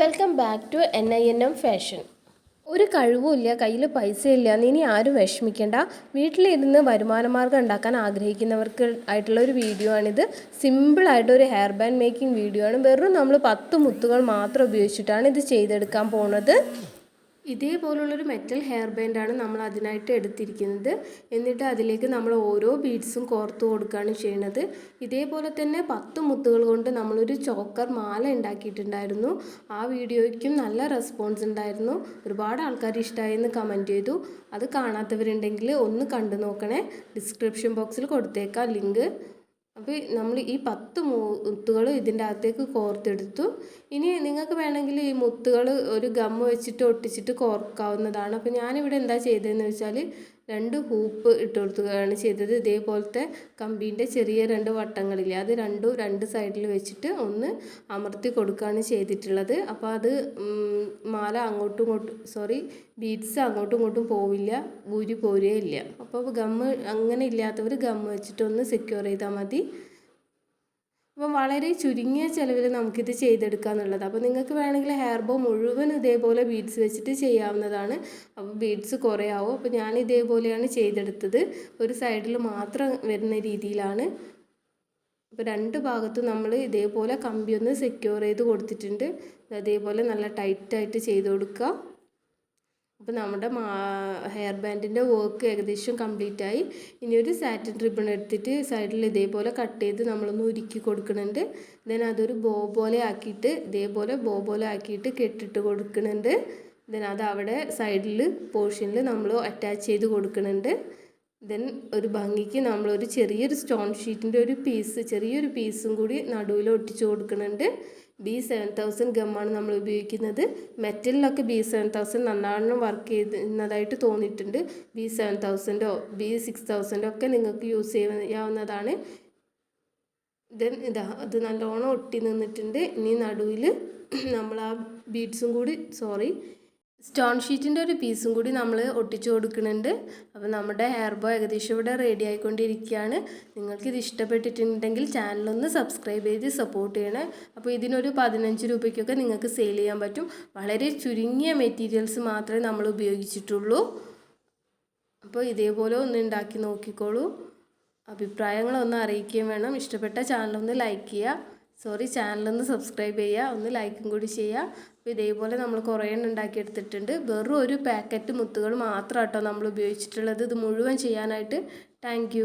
Welcome back to NINM fashion. ഒരു കഴിവുമില്ല, കയ്യിൽ പൈസയില്ല എന്ന് ഇനി ആരും വിഷമിക്കേണ്ട. വീട്ടിലിരുന്ന് വരുമാനമാർഗ്ഗം ഉണ്ടാക്കാൻ ആഗ്രഹിക്കുന്നവർക്ക് ആയിട്ടുള്ള ഒരു വീഡിയോ ആണിത്. സിമ്പിളായിട്ടൊരു ഹെയർ ബാൻഡ് മേക്കിംഗ് വീഡിയോ ആണ്. വെറും നമ്മൾ 10 മുത്തുകൾ മാത്രം ഉപയോഗിച്ചിട്ടാണ് ഇത് ചെയ്തെടുക്കാൻ പോകുന്നത്. ഇതേപോലുള്ളൊരു മെറ്റൽ ഹെയർ ബാൻഡാണ് നമ്മൾ അതിനായിട്ട് എടുത്തിരിക്കുന്നത്. എന്നിട്ട് അതിലേക്ക് നമ്മൾ ഓരോ ബീഡ്സും കോർത്ത് കൊടുക്കുകയാണ് ചെയ്യുന്നത്. ഇതേപോലെ തന്നെ 10 മുത്തുകൾ കൊണ്ട് നമ്മളൊരു ചോക്കർ മാല ഉണ്ടാക്കിയിട്ടുണ്ടായിരുന്നു. ആ വീഡിയോയ്ക്കും നല്ല റെസ്പോൺസ് ഉണ്ടായിരുന്നു. ഒരുപാട് ആൾക്കാർ ഇഷ്ടമായെന്ന് കമൻറ്റ് ചെയ്തു. അത് കാണാത്തവരുണ്ടെങ്കിൽ ഒന്ന് കണ്ടു നോക്കണേ. ഡിസ്ക്രിപ്ഷൻ ബോക്സിൽ കൊടുത്തേക്കാം ലിങ്ക്. അപ്പോൾ നമ്മൾ ഈ 10 മുത്തുകൾ ഇതിൻ്റെ അകത്തേക്ക് കോർത്തെടുത്തു. ഇനി നിങ്ങൾക്ക് വേണമെങ്കിൽ ഈ മുത്തുകൾ ഒരു ഗമ്മ് വെച്ചിട്ട് ഒട്ടിച്ചിട്ട് കോർക്കാവുന്നതാണ്. അപ്പോൾ ഞാനിവിടെ എന്താ ചെയ്തതെന്ന് വെച്ചാൽ 2 ഹൂപ്പ് ഇട്ട് കൊടുക്കുകയാണ് ചെയ്തത്. ഇതേപോലത്തെ കമ്പീൻ്റെ ചെറിയ 2 വട്ടങ്ങളില്ലേ, അത് രണ്ടും 2 സൈഡിൽ വെച്ചിട്ട് ഒന്ന് അമർത്തി കൊടുക്കുകയാണ് ചെയ്തിട്ടുള്ളത്. അപ്പോൾ അത് മാല അങ്ങോട്ടും ഇങ്ങോട്ടും ബീഡ്സ് അങ്ങോട്ടും ഇങ്ങോട്ടും പോവില്ല, ഊരി പോരുകയില്ല. അപ്പോൾ ഗമ്മ് അങ്ങനെ ഇല്ലാത്തവർ ഗമ്മ് വെച്ചിട്ട് ഒന്ന് സെക്യൂർ ചെയ്താൽ മതി. അപ്പം വളരെ ചുരുങ്ങിയ ചിലവിൽ നമുക്കിത് ചെയ്തെടുക്കുക എന്നുള്ളത്. അപ്പോൾ നിങ്ങൾക്ക് വേണമെങ്കിൽ ഹെയർ ബോ മുഴുവൻ ഇതേപോലെ ബീഡ്സ് വെച്ചിട്ട് ചെയ്യാവുന്നതാണ്. അപ്പോൾ ബീഡ്സ് കുറേ ആവും. അപ്പോൾ ഞാൻ ഇതേപോലെയാണ് ചെയ്തെടുത്തത്. ഒരു സൈഡിൽ മാത്രം വരുന്ന രീതിയിലാണ്. അപ്പോൾ 2 ഭാഗത്തും നമ്മൾ ഇതേപോലെ കമ്പി ഒന്ന് സെക്യൂർ ചെയ്ത് കൊടുത്തിട്ടുണ്ട്. അതേപോലെ നല്ല ടൈറ്റായിട്ട് ചെയ്ത് കൊടുക്കുക. അപ്പോൾ നമ്മുടെ ഹെയർ ബാൻഡിൻ്റെ വർക്ക് ഏകദേശം കംപ്ലീറ്റ് ആയി. ഇനി ഒരു സാറ്റിൻ റിബൺ എടുത്തിട്ട് സൈഡിൽ ഇതേപോലെ കട്ട് ചെയ്ത് നമ്മളൊന്ന് ഉരുക്കി കൊടുക്കുന്നുണ്ട്. ദെൻ അതൊരു ബോ പോലെ ആക്കിയിട്ട് കെട്ടിട്ട് കൊടുക്കുന്നുണ്ട്. ദെൻ അത് അവിടെ സൈഡിൽ പോർഷനിൽ നമ്മൾ അറ്റാച്ച് ചെയ്ത് കൊടുക്കുന്നുണ്ട്. ദെൻ ഒരു ഭംഗിക്ക് നമ്മളൊരു ചെറിയൊരു സ്റ്റോൺ ഷീറ്റിൻ്റെ ചെറിയൊരു പീസും കൂടി നടുവിൽ ഒട്ടിച്ച് കൊടുക്കുന്നുണ്ട്. B7000 ഗമ്മാണ് നമ്മൾ ഉപയോഗിക്കുന്നത്. മെറ്റലിലൊക്കെ B7000 നന്നാവണ്ണം വർക്ക് ചെയ്യുന്നതായിട്ട് തോന്നിയിട്ടുണ്ട്. B7000 B6000 ഒക്കെ നിങ്ങൾക്ക് യൂസ് ചെയ്യാവുന്നതാണ്. ദെൻ അത് നല്ലോണം ഒട്ടി നിന്നിട്ടുണ്ട്. ഇനി നടുവിൽ നമ്മൾ ആ ബീഡ്സും കൂടി സ്റ്റോൺ ഷീറ്റിൻ്റെ ഒരു പീസും കൂടി നമ്മൾ ഒട്ടിച്ചു കൊടുക്കുന്നുണ്ട്. അപ്പോൾ നമ്മുടെ ഹെയർ ബോ ഏകദേശം ഇവിടെ റെഡി ആയിക്കൊണ്ടിരിക്കുകയാണ്. നിങ്ങൾക്കിത് ഇഷ്ടപ്പെട്ടിട്ടുണ്ടെങ്കിൽ ചാനലൊന്ന് സബ്സ്ക്രൈബ് ചെയ്ത് സപ്പോർട്ട് ചെയ്യണേ. അപ്പോൾ ഇതിനൊരു 15 രൂപയ്ക്കൊക്കെ നിങ്ങൾക്ക് സെയിൽ ചെയ്യാൻ പറ്റും. വളരെ ചുരുങ്ങിയ മെറ്റീരിയൽസ് മാത്രമേ നമ്മൾ ഉപയോഗിച്ചിട്ടുള്ളൂ. അപ്പോൾ ഇതേപോലെ ഒന്ന് ഉണ്ടാക്കി നോക്കിക്കോളൂ. അഭിപ്രായങ്ങളൊന്ന് അറിയിക്കുകയും വേണം. ഇഷ്ടപ്പെട്ട ചാനലൊന്ന് ലൈക്ക് ചെയ്യുക. ചാനലൊന്ന് സബ്സ്ക്രൈബ് ചെയ്യുക, ഒന്ന് ലൈക്കും കൂടി ചെയ്യുക. അപ്പോൾ ഇതേപോലെ നമ്മൾ കുറേ ഉണ്ടാക്കിയെടുത്തിട്ടുണ്ട്. വെറും ഒരു പാക്കറ്റ് മുത്തുകൾ മാത്രം കേട്ടോ നമ്മൾ ഉപയോഗിച്ചിട്ടുള്ളത് ഇത് മുഴുവൻ ചെയ്യാനായിട്ട്. താങ്ക്